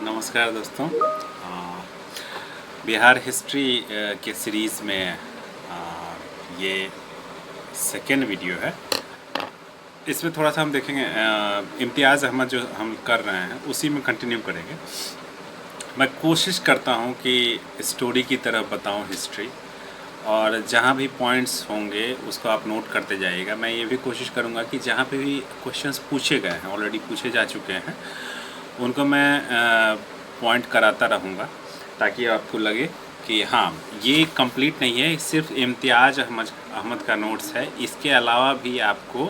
नमस्कार दोस्तों। बिहार हिस्ट्री के सीरीज़ में ये सेकेंड वीडियो है। इसमें थोड़ा सा हम देखेंगे इम्तियाज़ अहमद जो हम कर रहे हैं उसी में कंटिन्यू करेंगे। मैं कोशिश करता हूँ कि स्टोरी की तरह बताऊँ हिस्ट्री, और जहाँ भी पॉइंट्स होंगे उसको आप नोट करते जाइएगा। मैं ये भी कोशिश करूँगा कि जहाँ पे भी क्वेश्चंस पूछे गए हैं, ऑलरेडी पूछे जा चुके हैं, उनको मैं पॉइंट कराता रहूँगा ताकि आपको लगे कि हाँ ये कंप्लीट नहीं है, सिर्फ इम्तियाज़ अहमद का नोट्स है। इसके अलावा भी आपको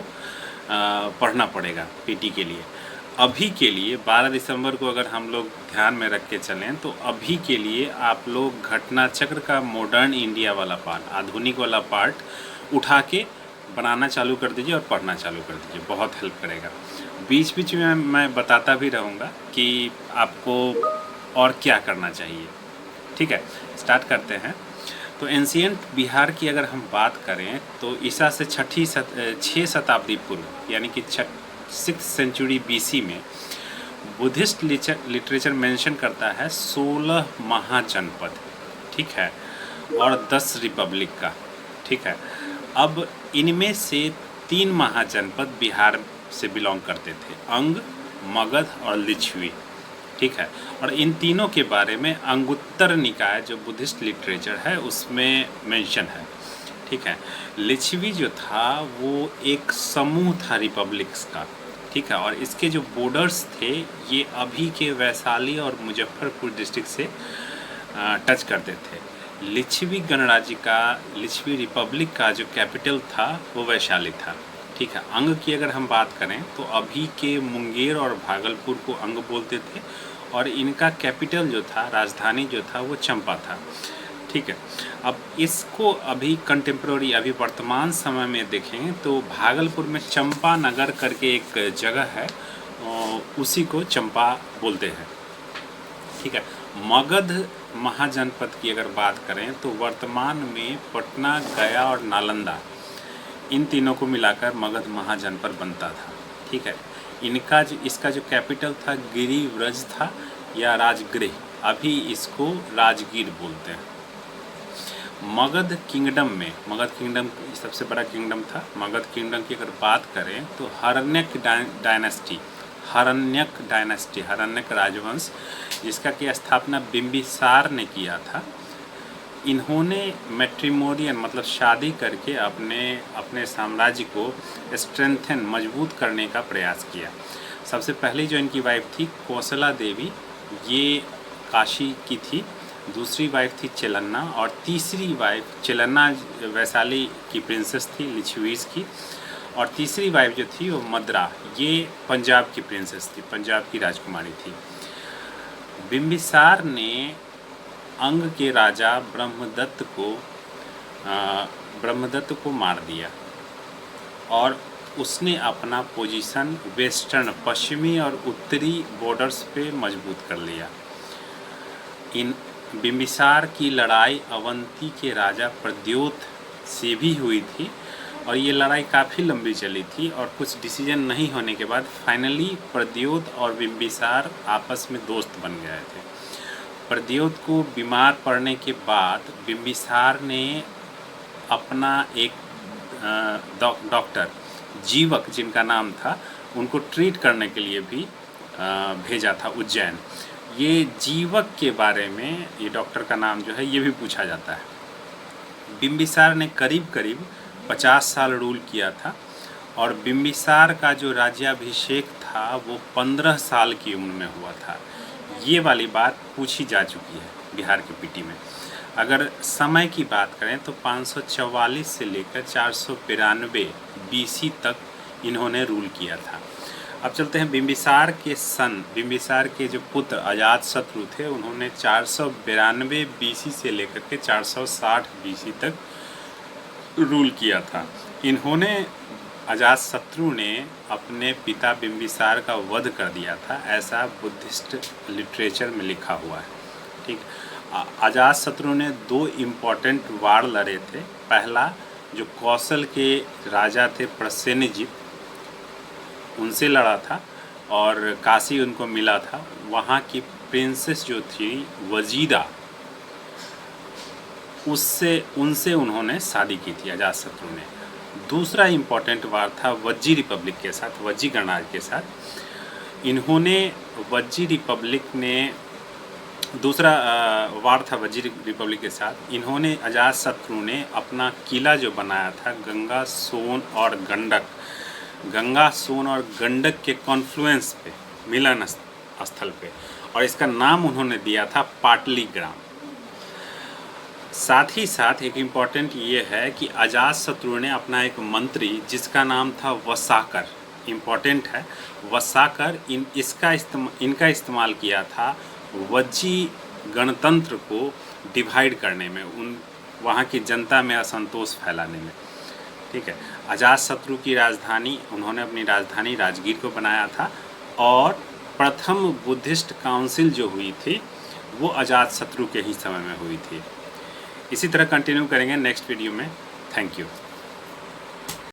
पढ़ना पड़ेगा पीटी के लिए। अभी के लिए 12 दिसंबर को अगर हम लोग ध्यान में रख के चलें तो अभी के लिए आप लोग घटना चक्र का मॉडर्न इंडिया वाला पार्ट, आधुनिक वाला पार्ट उठा के बनाना चालू कर दीजिए और पढ़ना चालू कर दीजिए, बहुत हेल्प करेगा। बीच बीच में मैं बताता भी रहूँगा कि आपको और क्या करना चाहिए। ठीक है, स्टार्ट करते हैं। तो एंशिएंट बिहार की अगर हम बात करें तो ईसा से 6 शताब्दी पूर्व यानी कि 6th सेंचुरी BC में बुद्धिस्ट लिटरेचर मेंशन करता है 16 महाजनपद, ठीक है, और 10 रिपब्लिक का। ठीक है, अब इनमें से 3 महाजनपद बिहार से बिलोंग करते थे, अंग, मगध और लिच्छवी। ठीक है, और इन तीनों के बारे में अंगुत्तर निकाय जो बुद्धिस्ट लिटरेचर है उसमें मेंशन है। ठीक है, लिच्छवी जो था वो एक समूह था रिपब्लिक्स का। ठीक है, और इसके जो बॉर्डर्स थे ये अभी के वैशाली और मुजफ्फरपुर डिस्ट्रिक्ट से टच करते थे। लिच्छवी गणराज्य का, लिच्छवी रिपब्लिक का जो कैपिटल था वो वैशाली था। ठीक है, अंग की अगर हम बात करें तो अभी के मुंगेर और भागलपुर को अंग बोलते थे, और इनका कैपिटल जो था, राजधानी जो था वो चंपा था। ठीक है, अब इसको अभी कंटेम्प्रोरी, अभी वर्तमान समय में देखें तो भागलपुर में चंपा नगर करके एक जगह है, उसी को चंपा बोलते हैं। ठीक है, मगध महाजनपद की अगर बात करें तो वर्तमान में पटना, गया और नालंदा, इन तीनों को मिलाकर मगध महाजनपद बनता था। ठीक है, इसका जो कैपिटल था गिरिव्रज था या राजगृह, अभी इसको राजगीर बोलते हैं। मगध किंगडम सबसे बड़ा किंगडम था। मगध किंगडम की अगर बात करें तो हरण्यक राजवंश, जिसका की स्थापना बिंबिसार ने किया था, इन्होंने मैट्रिमोनियन मतलब शादी करके अपने साम्राज्य को स्ट्रेंथन, मजबूत करने का प्रयास किया। सबसे पहले जो इनकी वाइफ थी कौशला देवी, ये काशी की थी। दूसरी वाइफ थी चेलन्ना, और तीसरी वाइफ, चेलन्ना वैशाली की प्रिंसेस थी, लिच्छवीज की, और तीसरी वाइफ जो थी वो मद्रा, ये पंजाब की प्रिंसेस थी, पंजाब की राजकुमारी थी। बिंबिसार ने अंग के राजा ब्रह्मदत्त को मार दिया, और उसने अपना पोजीशन वेस्टर्न, पश्चिमी और उत्तरी बॉर्डर्स पे मजबूत कर लिया। इन बिंबिसार की लड़ाई अवंती के राजा प्रद्योत से भी हुई थी, और ये लड़ाई काफ़ी लंबी चली थी, और कुछ डिसीजन नहीं होने के बाद फाइनली प्रद्योत और बिंबिसार आपस में दोस्त बन गए थे। प्रद्योत को बीमार पड़ने के बाद बिंबिसार ने अपना एक डॉक्टर, जीवक जिनका नाम था, उनको ट्रीट करने के लिए भी भेजा था उज्जैन। ये जीवक के बारे में, ये डॉक्टर का नाम जो है ये भी पूछा जाता है। बिंबिसार ने करीब 50 साल रूल किया था, और बिंबिसार का जो राज्याभिषेक था वो 15 साल की उम्र में हुआ था। ये वाली बात पूछी जा चुकी है बिहार के पीटी में। अगर समय की बात करें तो 544 से लेकर 492 BC तक इन्होंने रूल किया था। अब चलते हैं बिंबिसार के जो पुत्र अजातशत्रु थे, उन्होंने 492 BC से लेकर के 460 BC तक रूल किया था। अजातशत्रु ने अपने पिता बिंबिसार का वध कर दिया था, ऐसा बुद्धिस्ट लिटरेचर में लिखा हुआ है। ठीक, अजातशत्रु ने 2 इम्पॉर्टेंट वार लड़े थे। पहला जो कौशल के राजा थे प्रसेनजित, उनसे लड़ा था, और काशी उनको मिला था। वहाँ की प्रिंसेस जो थी वजीदा, उनसे उन्होंने शादी की थी अजातशत्रु ने। दूसरा इम्पोर्टेंट वार था वज्जी रिपब्लिक के साथ, वज्जी गणराज्य के साथ। इन्होंने वज्जी रिपब्लिक ने दूसरा वार था वज्जी रिपब्लिक के साथ। इन्होंने अजातशत्रु ने अपना किला जो बनाया था गंगा सोन और गंडक के कॉन्फ्लुएंस पे, मिलन स्थल पे, और इसका नाम उन्होंने दिया था पाटलीग्राम। साथ ही साथ एक इम्पॉर्टेंट ये है कि अजातशत्रु ने अपना एक मंत्री जिसका नाम था वसाकर, इम्पॉर्टेंट है वसाकर, इनका इस्तेमाल किया था वज्जी गणतंत्र को डिवाइड करने में, वहाँ की जनता में असंतोष फैलाने में। ठीक है, अजातशत्रु की राजधानी, उन्होंने अपनी राजधानी राजगीर को बनाया था, और प्रथम बुद्धिस्ट काउंसिल जो हुई थी वो अजातशत्रु के ही समय में हुई थी। इसी तरह कंटिन्यू करेंगे नेक्स्ट वीडियो में। Thank you.